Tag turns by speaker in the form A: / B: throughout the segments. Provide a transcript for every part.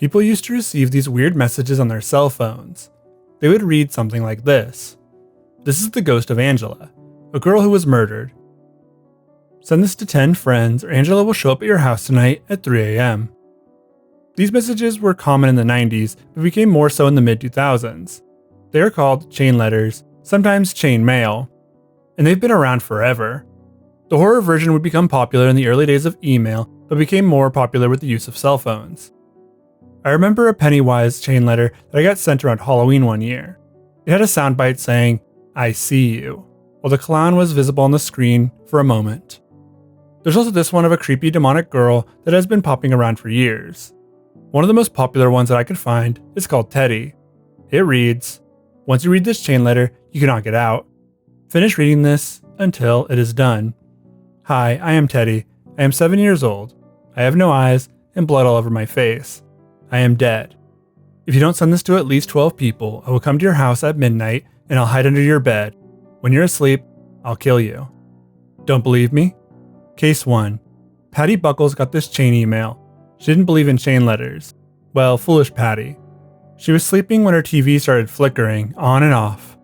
A: People used to receive these weird messages on their cell phones. They would read something like this. This is the ghost of Angela, a girl who was murdered. Send this to 10 friends or Angela will show up at your house tonight at 3 a.m. These messages were common in the 90s, but became more so in the mid-2000s. They are called chain letters, sometimes chain mail, and they've been around forever. The horror version would become popular in the early days of email, but became more popular with the use of cell phones. I remember a Pennywise chain letter that I got sent around Halloween one year. It had a soundbite saying, "I see you," while the clown was visible on the screen for a moment. There's also this one of a creepy demonic girl that has been popping around for years. One of the most popular ones that I could find is called Teddy. It reads, "Once you read this chain letter, you cannot get out. Finish reading this until it is done. Hi, I am Teddy. I am 7 years old. I have no eyes and blood all over my face. I am dead. If you don't send this to at least 12 people, I will come to your house at midnight and I'll hide under your bed. When you're asleep, I'll kill you. Don't believe me? Case 1. Patty Buckles got this chain email. She didn't believe in chain letters. Well, foolish Patty. She was sleeping when her TV started flickering on and off.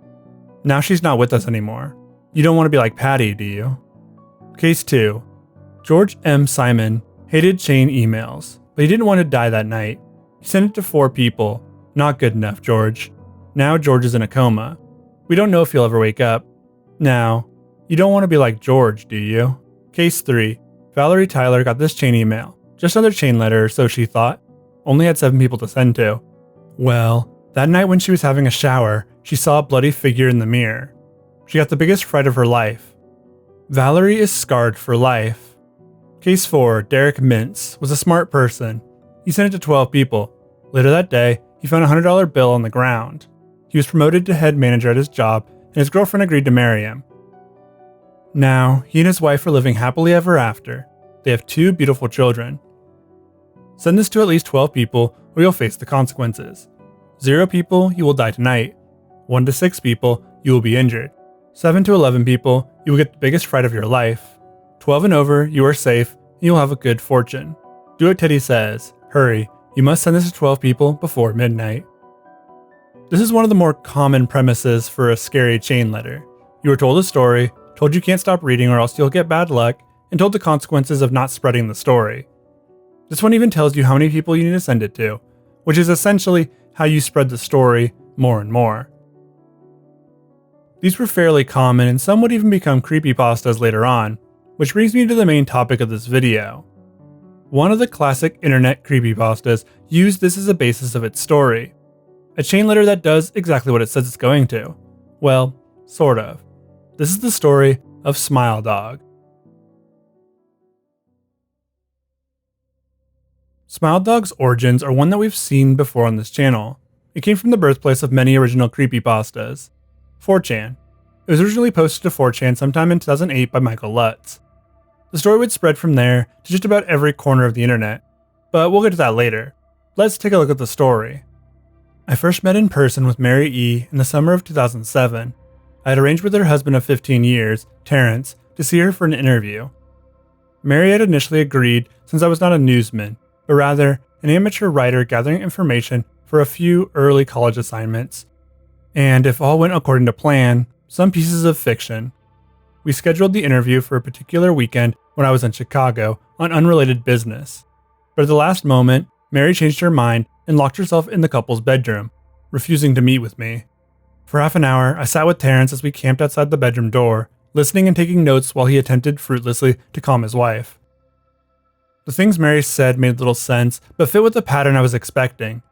A: Now she's not with us anymore. You don't want to be like Patty, do you? Case 2. George M. Simon hated chain emails, but he didn't want to die that night. He sent it to 4 people. Not good enough, George. Now George is in a coma. We don't know if he'll ever wake up. Now, you don't want to be like George, do you? Case 3. Valerie Tyler got this chain email. Just another chain letter, so she thought. Only had 7 people to send to. Well, that night when she was having a shower, she saw a bloody figure in the mirror. She got the biggest fright of her life. Valerie is scarred for life. Case 4. Derek Mintz was a smart person. He sent it to 12 people. Later that day, he found a $100 bill on the ground. He was promoted to head manager at his job, and his girlfriend agreed to marry him. Now, he and his wife are living happily ever after. They have 2 beautiful children. Send this to at least 12 people, or you'll face the consequences. 0 people, you will die tonight. 1 to 6 people, you will be injured. 7 to 11 people, you will get the biggest fright of your life. 12 and over, you are safe, and you will have a good fortune. Do what Teddy says. Hurry, you must send this to 12 people before midnight. This is one of the more common premises for a scary chain letter. You are told a story, told you can't stop reading or else you'll get bad luck, and told the consequences of not spreading the story. This one even tells you how many people you need to send it to, which is essentially how you spread the story more and more. These were fairly common and some would even become creepypastas later on, which brings me to the main topic of this video. One of the classic internet creepypastas used this as a basis of its story. A chain letter that does exactly what it says it's going to. Well, sort of. This is the story of Smile Dog. Smile Dog's origins are one that we've seen before on this channel. It came from the birthplace of many original creepypastas, 4chan. It was originally posted to 4chan sometime in 2008 by Michael Lutz. The story would spread from there to just about every corner of the internet, but we'll get to that later. Let's take a look at the story. I first met in person with Mary E. in the summer of 2007. I had arranged with her husband of 15 years, Terrence, to see her for an interview. Mary had initially agreed since I was not a newsman, but rather an amateur writer gathering information for a few early college assignments, and if all went according to plan, some pieces of fiction. We scheduled the interview for a particular weekend when I was in Chicago on unrelated business. But at the last moment, Mary changed her mind and locked herself in the couple's bedroom, refusing to meet with me. For half an hour, I sat with Terrence as we camped outside the bedroom door, listening and taking notes while he attempted fruitlessly to calm his wife. The things Mary said made little sense, but fit with the pattern I was expecting.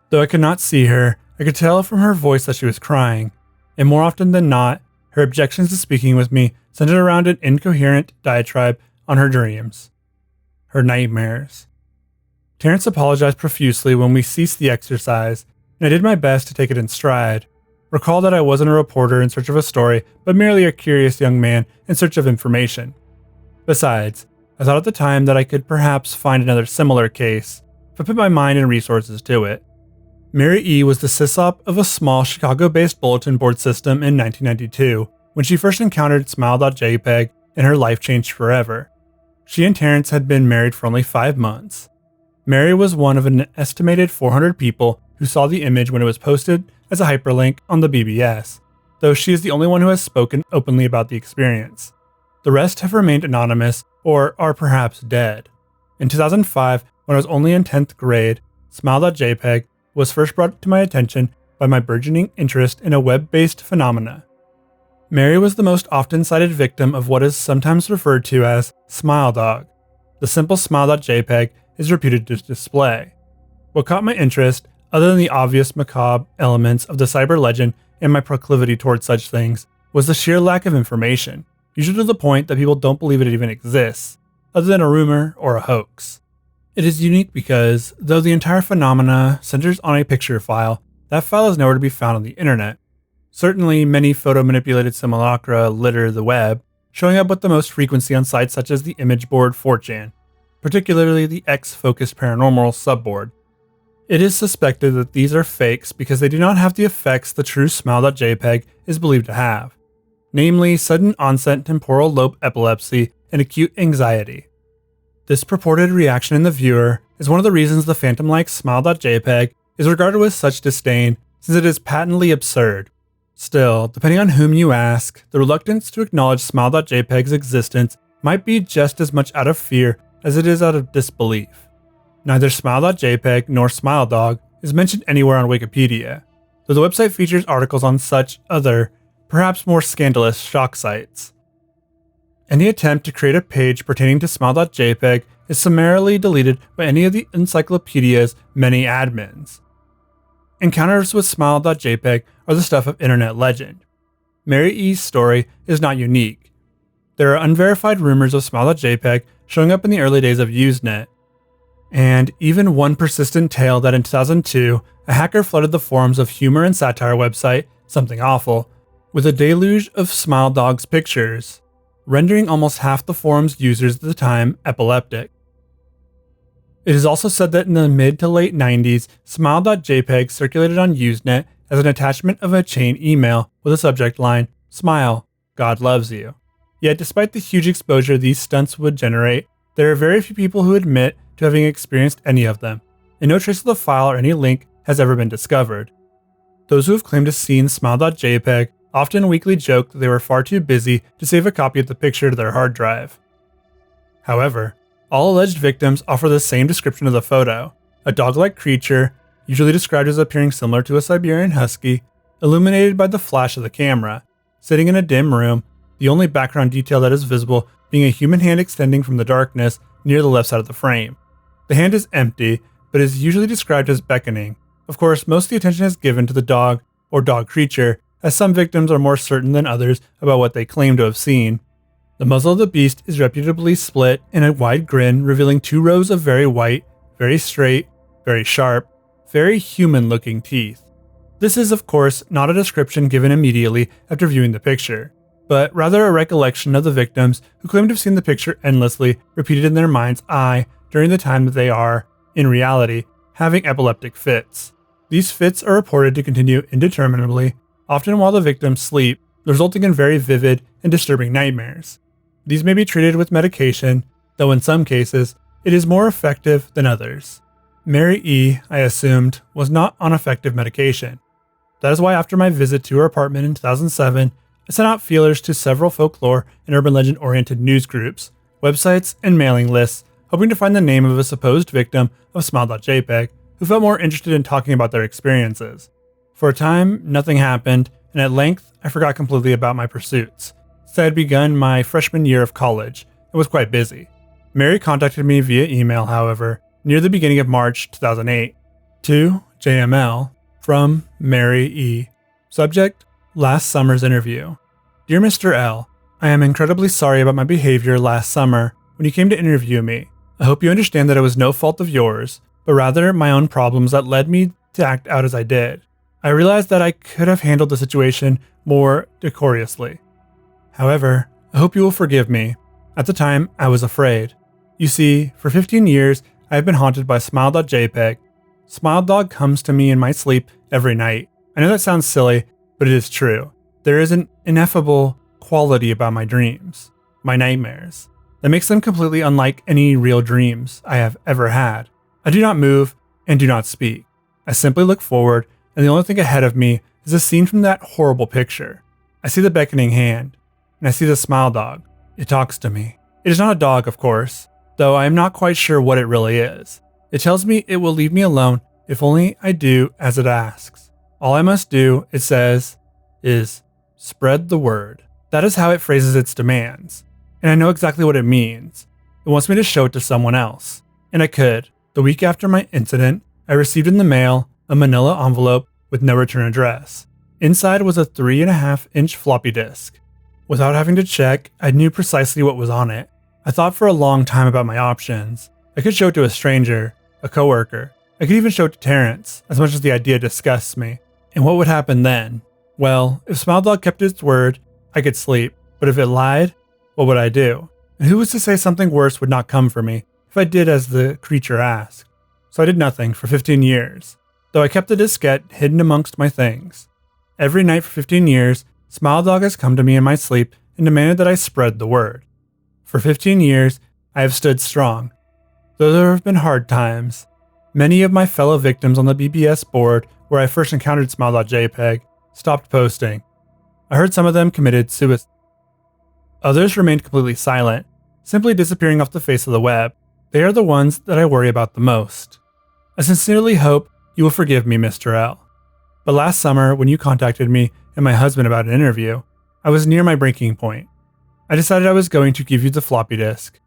A: Though I could not see her, I could tell from her voice that she was crying, and more often than not, her objections to speaking with me centered around an incoherent diatribe on her dreams, her nightmares. Terrence apologized profusely when we ceased the exercise, and I did my best to take it in stride. Recall that I wasn't a reporter in search of a story, but merely a curious young man in search of information. Besides, I thought at the time that I could perhaps find another similar case, if I put my mind and resources to it. Mary E. was the sysop of a small Chicago-based bulletin board system in 1992, when she first encountered Smile.jpg and her life changed forever. She and Terrence had been married for only 5 months. Mary was one of an estimated 400 people who saw the image when it was posted as a hyperlink on the BBS, though she is the only one who has spoken openly about the experience. The rest have remained anonymous or are perhaps dead. In 2005, when I was only in 10th grade, Smile.jpg was first brought to my attention by my burgeoning interest in a web-based phenomena. Mary was the most often cited victim of what is sometimes referred to as Smile Dog. The simple Smile.jpg is reputed to display. What caught my interest, other than the obvious macabre elements of the cyber legend and my proclivity towards such things, was the sheer lack of information, usually to the point that people don't believe it even exists, other than a rumor or a hoax. It is unique because, though the entire phenomena centers on a picture file, that file is nowhere to be found on the internet. Certainly, many photo-manipulated simulacra litter the web, showing up with the most frequency on sites such as the image board 4chan, particularly the X-focused paranormal subboard. It is suspected that these are fakes because they do not have the effects the true Smile.jpg is believed to have, namely sudden onset temporal lobe epilepsy and acute anxiety. This purported reaction in the viewer is one of the reasons the phantom-like Smile.jpg is regarded with such disdain, since it is patently absurd. Still, depending on whom you ask, the reluctance to acknowledge Smile.jpg's existence might be just as much out of fear as it is out of disbelief. Neither Smile.jpg nor SmileDog is mentioned anywhere on Wikipedia, though the website features articles on such other, perhaps more scandalous shock sites. Any attempt to create a page pertaining to Smile.jpg is summarily deleted by any of the encyclopedia's many admins. Encounters with Smile.jpg are the stuff of internet legend. Mary E's story is not unique. There are unverified rumors of Smile.jpg showing up in the early days of Usenet, and even one persistent tale that in 2002, a hacker flooded the forums of humor and satire website Something Awful with a deluge of Smile Dog's pictures, rendering almost half the forum's users at the time epileptic. It is also said that in the mid to late 90s, Smile.jpg circulated on Usenet as an attachment of a chain email with a subject line, "Smile, God loves you." Yet despite the huge exposure these stunts would generate, there are very few people who admit to having experienced any of them, and no trace of the file or any link has ever been discovered. Those who have claimed to have seen Smile.jpg often weakly joke that they were far too busy to save a copy of the picture to their hard drive. However, all alleged victims offer the same description of the photo: a dog-like creature, usually described as appearing similar to a Siberian husky, illuminated by the flash of the camera, sitting in a dim room, the only background detail that is visible being a human hand extending from the darkness near the left side of the frame. The hand is empty, but is usually described as beckoning. Of course, most of the attention is given to the dog or dog creature, as some victims are more certain than others about what they claim to have seen. The muzzle of the beast is reputably split in a wide grin, revealing 2 rows of very white, very straight, very sharp, very human-looking teeth. This is, of course, not a description given immediately after viewing the picture, but rather a recollection of the victims who claim to have seen the picture endlessly repeated in their mind's eye during the time that they are, in reality, having epileptic fits. These fits are reported to continue indeterminately, often while the victims sleep, resulting in very vivid and disturbing nightmares. These may be treated with medication, though in some cases, it is more effective than others. Mary E., I assumed, was not on effective medication. That is why after my visit to her apartment in 2007, I sent out feelers to several folklore and urban legend-oriented news groups, websites, and mailing lists, hoping to find the name of a supposed victim of Smile.jpg who felt more interested in talking about their experiences. For a time, nothing happened, and at length, I forgot completely about my pursuits, since I had begun my freshman year of college and was quite busy. Mary contacted me via email, however, near the beginning of March 2008, to JML from Mary E. Subject: Last summer's interview. Dear Mr. L, I am incredibly sorry about my behavior last summer when you came to interview me. I hope you understand that it was no fault of yours, but rather my own problems that led me to act out as I did. I realized that I could have handled the situation more decorously. However, I hope you will forgive me. At the time, I was afraid. You see, for 15 years, I have been haunted by Smile.jpg. SmileDog comes to me in my sleep every night. I know that sounds silly, but it is true. There is an ineffable quality about my dreams, my nightmares, that makes them completely unlike any real dreams I have ever had. I do not move and do not speak. I simply look forward, and the only thing ahead of me is a scene from that horrible picture. I see the beckoning hand, and I see the smile dog. It talks to me. It is not a dog, of course, though I am not quite sure what it really is. It tells me it will leave me alone if only I do as it asks. All I must do, it says, is spread the word. That is how it phrases its demands, and I know exactly what it means. It wants me to show it to someone else, and I could. The week after my incident, I received in the mail a manila envelope with no return address. Inside was a 3.5-inch floppy disk. Without having to check, I knew precisely what was on it. I thought for a long time about my options. I could show it to a stranger, a coworker. I could even show it to Terrence, as much as the idea disgusts me. And what would happen then? Well, if SmileDog kept its word, I could sleep. But if it lied, what would I do? And who was to say something worse would not come for me if I did as the creature asked? So I did nothing for 15 years, though I kept the diskette hidden amongst my things. Every night for 15 years, SmileDog has come to me in my sleep and demanded that I spread the word. For 15 years, I have stood strong. Though there have been hard times, many of my fellow victims on the BBS board where I first encountered Smile.jpg stopped posting. I heard some of them committed suicide. Others remained completely silent, simply disappearing off the face of the web. They are the ones that I worry about the most. I sincerely hope you will forgive me, Mr. L. But last summer, when you contacted me and my husband about an interview, I was near my breaking point. I decided I was going to give you the floppy disk.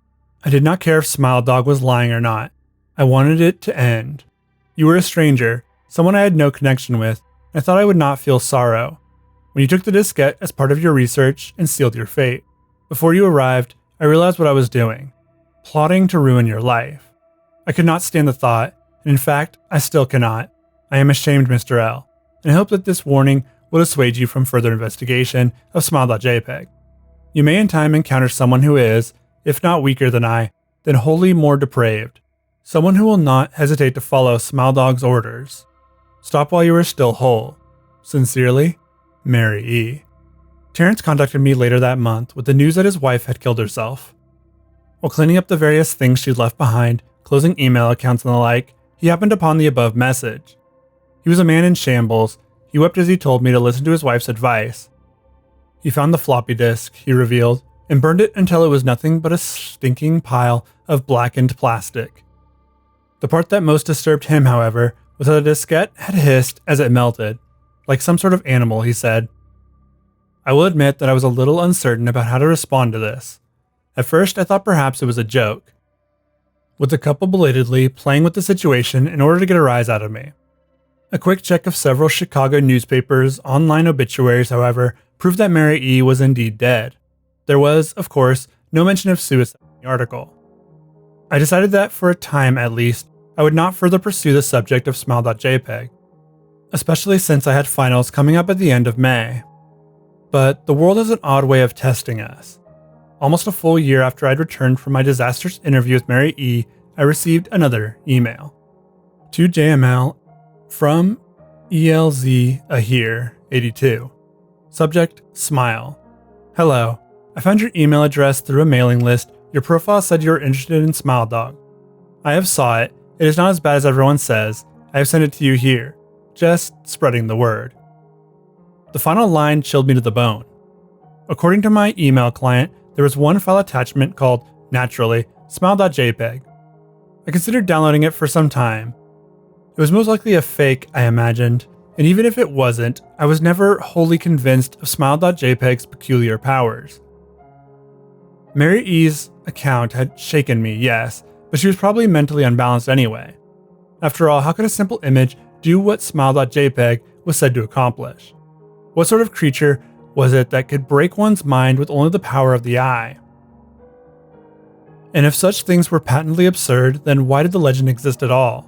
A: I did not care if SmileDog was lying or not. I wanted it to end. You were a stranger, someone I had no connection with, and I thought I would not feel sorrow. When you took the diskette as part of your research and sealed your fate, before you arrived, I realized what I was doing. Plotting to ruin your life. I could not stand the thought, and in fact, I still cannot. I am ashamed, Mr. L, and I hope that this warning will dissuade you from further investigation of Smile.jpg. You may in time encounter someone who is, if not weaker than I, then wholly more depraved. Someone who will not hesitate to follow SmileDog's orders. Stop while you are still whole. Sincerely, Mary E. Terrence contacted me later that month with the news that his wife had killed herself. While cleaning up the various things she'd left behind, closing email accounts and the like, he happened upon the above message. He was a man in shambles. He wept as he told me to listen to his wife's advice. He found the floppy disk, he revealed, and burned it until it was nothing but a stinking pile of blackened plastic. The part that most disturbed him, however, was that the diskette had hissed as it melted, like some sort of animal, he said. I will admit that I was a little uncertain about how to respond to this. At first, I thought perhaps it was a joke, with the couple belatedly playing with the situation in order to get a rise out of me. A quick check of several Chicago newspapers' online obituaries, however, proved that Mary E. was indeed dead. There was, of course, no mention of suicide in the article. I decided that, for a time at least, I would not further pursue the subject of Smile.jpg, especially since I had finals coming up at the end of May. But the world has an odd way of testing us. Almost a full year after I'd returned from my disastrous interview with Mary E., I received another email. To JML from ELZ Ahir 82. Subject, Smile. Hello. I found your email address through a mailing list. Your profile said you were interested in SmileDog. I have saw it. It is not as bad as everyone says. I have sent it to you here. Just spreading the word. The final line chilled me to the bone. According to my email client, there was one file attachment called, naturally, Smile.jpg. I considered downloading it for some time. It was most likely a fake, I imagined, and even if it wasn't, I was never wholly convinced of Smile.jpg's peculiar powers. Mary E.'s account had shaken me, yes, but she was probably mentally unbalanced anyway. After all, how could a simple image do what Smile.jpg was said to accomplish? What sort of creature was it that could break one's mind with only the power of the eye? And if such things were patently absurd, then why did the legend exist at all?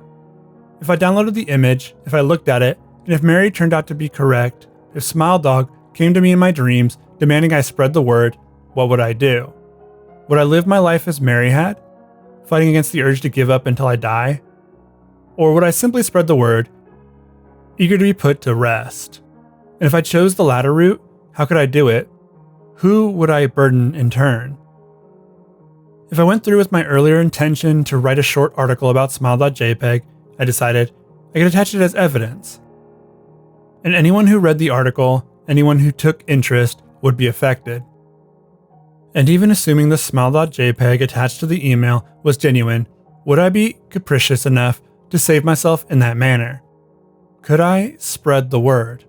A: If I downloaded the image, if I looked at it, and if Mary turned out to be correct, if SmileDog came to me in my dreams demanding I spread the word, what would I do? Would I live my life as Mary had, fighting against the urge to give up until I die? Or would I simply spread the word, eager to be put to rest? And if I chose the latter route, how could I do it? Who would I burden in turn? If I went through with my earlier intention to write a short article about Smile.jpg, I decided I could attach it as evidence. And anyone who read the article, anyone who took interest, would be affected. And even assuming the Smile.jpg attached to the email was genuine, would I be capricious enough to save myself in that manner? Could I spread the word?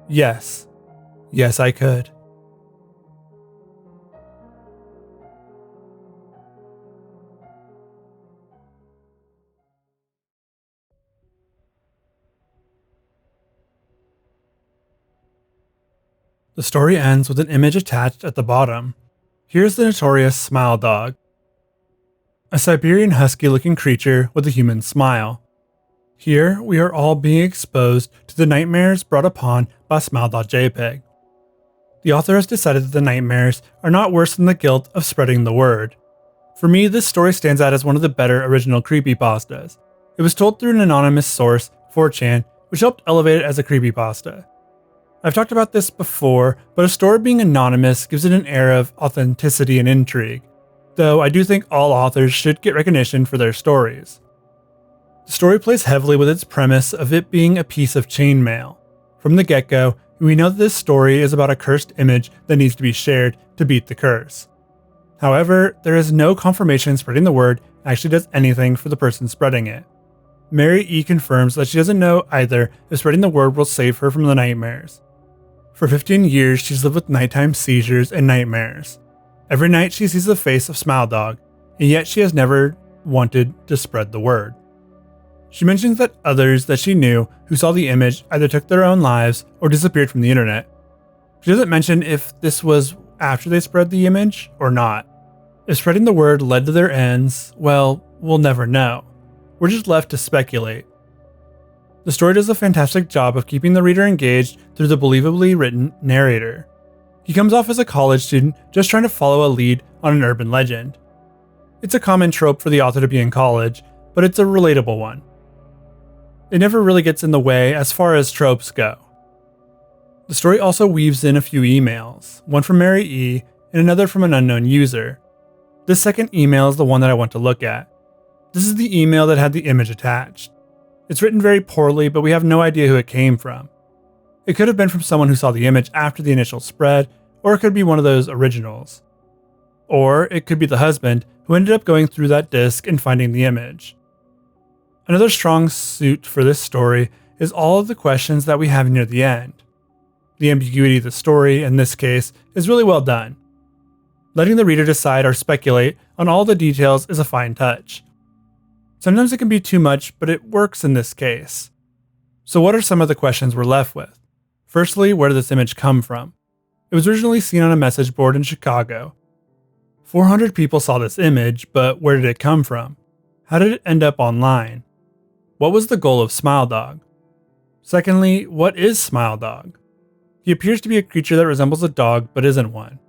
A: Yes. Yes, I could. The story ends with an image attached at the bottom. Here's the notorious Smile Dog, a Siberian husky-looking creature with a human smile. Here, we are all being exposed to the nightmares brought upon by Smile.jpg. The author has decided that the nightmares are not worse than the guilt of spreading the word. For me, this story stands out as one of the better original creepypastas. It was told through an anonymous source, 4chan, which helped elevate it as a creepypasta. I've talked about this before, but a story being anonymous gives it an air of authenticity and intrigue, though I do think all authors should get recognition for their stories. The story plays heavily with its premise of it being a piece of chainmail. From the get-go, we know that this story is about a cursed image that needs to be shared to beat the curse. However, there is no confirmation spreading the word actually does anything for the person spreading it. Mary E confirms that she doesn't know either if spreading the word will save her from the nightmares. For 15 years, she's lived with nighttime seizures and nightmares. Every night she sees the face of Smile Dog, and yet she has never wanted to spread the word. She mentions that others that she knew who saw the image either took their own lives or disappeared from the internet. She doesn't mention if this was after they spread the image or not. If spreading the word led to their ends, well, we'll never know. We're just left to speculate. The story does a fantastic job of keeping the reader engaged through the believably written narrator. He comes off as a college student just trying to follow a lead on an urban legend. It's a common trope for the author to be in college, but it's a relatable one. It never really gets in the way as far as tropes go. The story also weaves in a few emails, one from Mary E and another from an unknown user. This second email is the one that I want to look at. This is the email that had the image attached. It's written very poorly, but we have no idea who it came from. It could have been from someone who saw the image after the initial spread, or it could be one of those originals. Or it could be the husband who ended up going through that disk and finding the image. Another strong suit for this story is all of the questions that we have near the end. The ambiguity of the story, in this case, is really well done. Letting the reader decide or speculate on all the details is a fine touch. Sometimes it can be too much, but it works in this case. So what are some of the questions we're left with? Firstly, where did this image come from? It was originally seen on a message board in Chicago. 400 people saw this image, but where did it come from? How did it end up online? What was the goal of Smile Dog? Secondly, what is Smile Dog? He appears to be a creature that resembles a dog, but isn't one.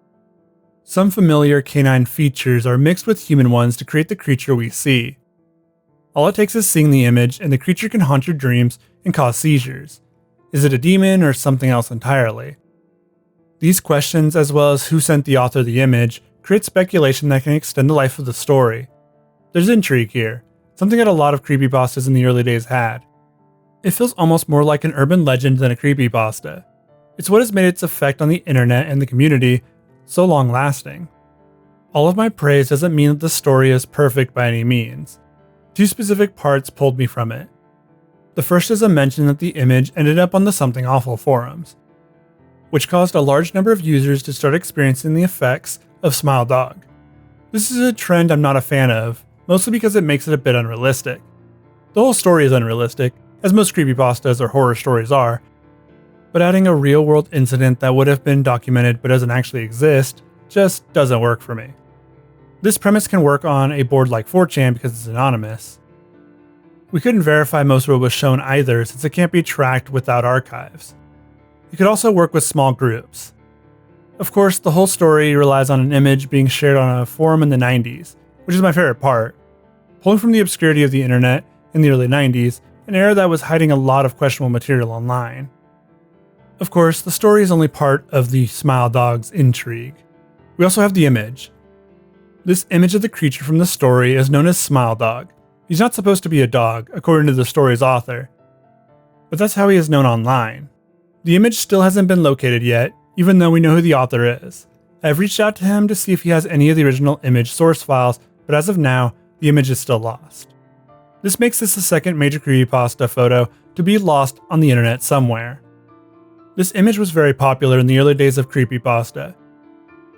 A: Some familiar canine features are mixed with human ones to create the creature we see. All it takes is seeing the image, and the creature can haunt your dreams and cause seizures. Is it a demon or something else entirely? These questions, as well as who sent the author the image, create speculation that can extend the life of the story. There's intrigue here, something that a lot of creepypastas in the early days had. It feels almost more like an urban legend than a creepypasta. It's what has made its effect on the internet and the community so long lasting. All of my praise doesn't mean that the story is perfect by any means. Two specific parts pulled me from it. The first is a mention that the image ended up on the Something Awful forums, which caused a large number of users to start experiencing the effects of Smile Dog. This is a trend I'm not a fan of, mostly because it makes it a bit unrealistic. The whole story is unrealistic, as most creepypastas or horror stories are, but adding a real-world incident that would have been documented but doesn't actually exist just doesn't work for me. This premise can work on a board like 4chan because it's anonymous. We couldn't verify most of what was shown either, since it can't be tracked without archives. It could also work with small groups. Of course, the whole story relies on an image being shared on a forum in the 90s, which is my favorite part. Pulling from the obscurity of the internet in the early 90s, an era that was hiding a lot of questionable material online. Of course, the story is only part of the Smile Dog's intrigue. We also have the image. This image of the creature from the story is known as Smile Dog. He's not supposed to be a dog, according to the story's author, but that's how he is known online. The image still hasn't been located yet, even though we know who the author is. I've reached out to him to see if he has any of the original image source files, but as of now, the image is still lost. This makes this the second major creepypasta photo to be lost on the internet somewhere. This image was very popular in the early days of creepypasta.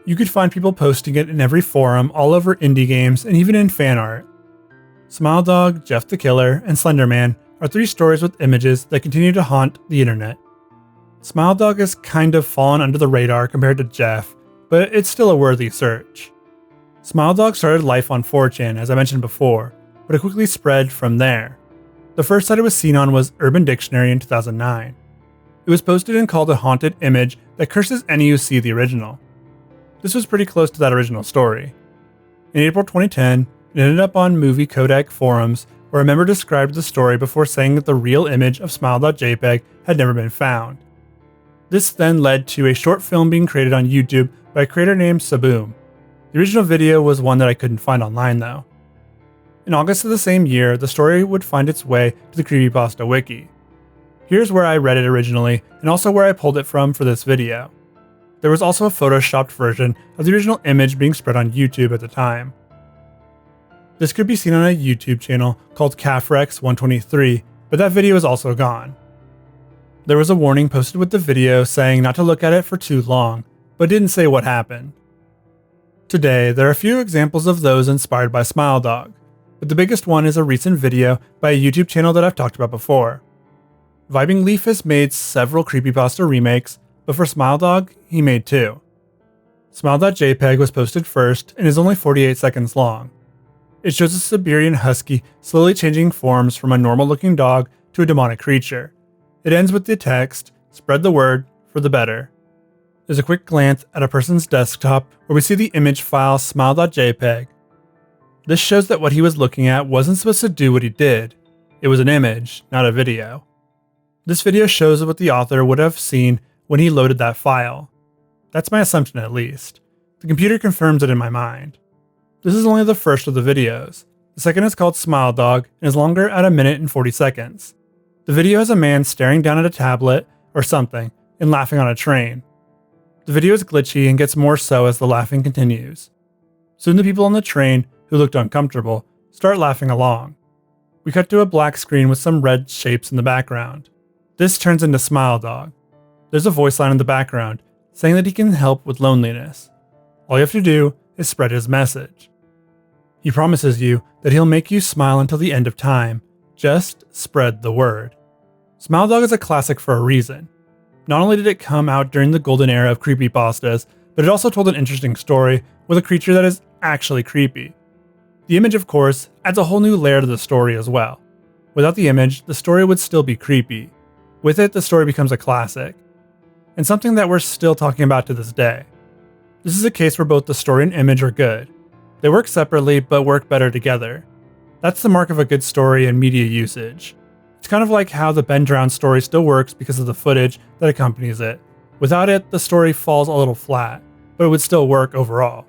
A: You could find people posting it in every forum, all over indie games, and even in fan art. Smile Dog, Jeff the Killer, and Slenderman are three stories with images that continue to haunt the internet. Smile Dog has kind of fallen under the radar compared to Jeff, but it's still a worthy search. Smile Dog started life on 4chan, as I mentioned before, but it quickly spread from there. The first site it was seen on was Urban Dictionary in 2009. It was posted and called a haunted image that curses any who see the original. This was pretty close to that original story. In April 2010, it ended up on Movie Kodak forums, where a member described the story before saying that the real image of Smile.jpg had never been found. This then led to a short film being created on YouTube by a creator named Saboom. The original video was one that I couldn't find online though. In August of the same year, the story would find its way to the Creepypasta wiki. Here's where I read it originally, and also where I pulled it from for this video. There was also a photoshopped version of the original image being spread on YouTube at the time. This could be seen on a YouTube channel called qrach123, but that video is also gone. There was a warning posted with the video saying not to look at it for too long, but didn't say what happened. Today, there are a few examples of those inspired by Smile Dog, but the biggest one is a recent video by a YouTube channel that I've talked about before. VibingLeaf has made several creepypasta remakes, but for Smile Dog, he made two. Smile.jpg was posted first and is only 48 seconds long. It shows a Siberian husky slowly changing forms from a normal-looking dog to a demonic creature. It ends with the text, "Spread the word for the better." There's a quick glance at a person's desktop where we see the image file Smile.jpg. This shows that what he was looking at wasn't supposed to do what he did. It was an image, not a video. This video shows what the author would have seen when he loaded that file. That's my assumption at least. The computer confirms it in my mind. This is only the first of the videos. The second is called Smile Dog and is longer at 1 minute and 40 seconds. The video has a man staring down at a tablet or something and laughing on a train. The video is glitchy and gets more so as the laughing continues. Soon the people on the train, who looked uncomfortable, start laughing along. We cut to a black screen with some red shapes in the background. This turns into Smile Dog. There's a voice line in the background saying that he can help with loneliness. All you have to do is spread his message. He promises you that he'll make you smile until the end of time. Just spread the word. Smile Dog is a classic for a reason. Not only did it come out during the golden era of creepypastas, but it also told an interesting story with a creature that is actually creepy. The image, of course, adds a whole new layer to the story as well. Without the image, the story would still be creepy. With it, the story becomes a classic, and something that we're still talking about to this day. This is a case where both the story and image are good. They work separately, but work better together. That's the mark of a good story and media usage. It's kind of like how the Ben Drowned story still works because of the footage that accompanies it. Without it, the story falls a little flat, but it would still work overall.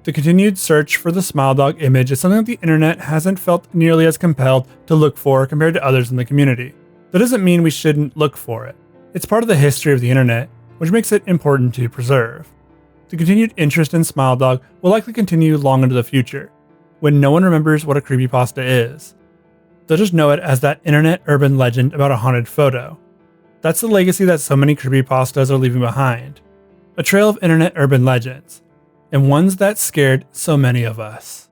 A: The continued search for the Smile Dog image is something that the internet hasn't felt nearly as compelled to look for compared to others in the community. That doesn't mean we shouldn't look for it. It's part of the history of the internet, which makes it important to preserve. The continued interest in Smile Dog will likely continue long into the future, when no one remembers what a creepypasta is. They'll just know it as that internet urban legend about a haunted photo. That's the legacy that so many creepypastas are leaving behind. A trail of internet urban legends, and ones that scared so many of us.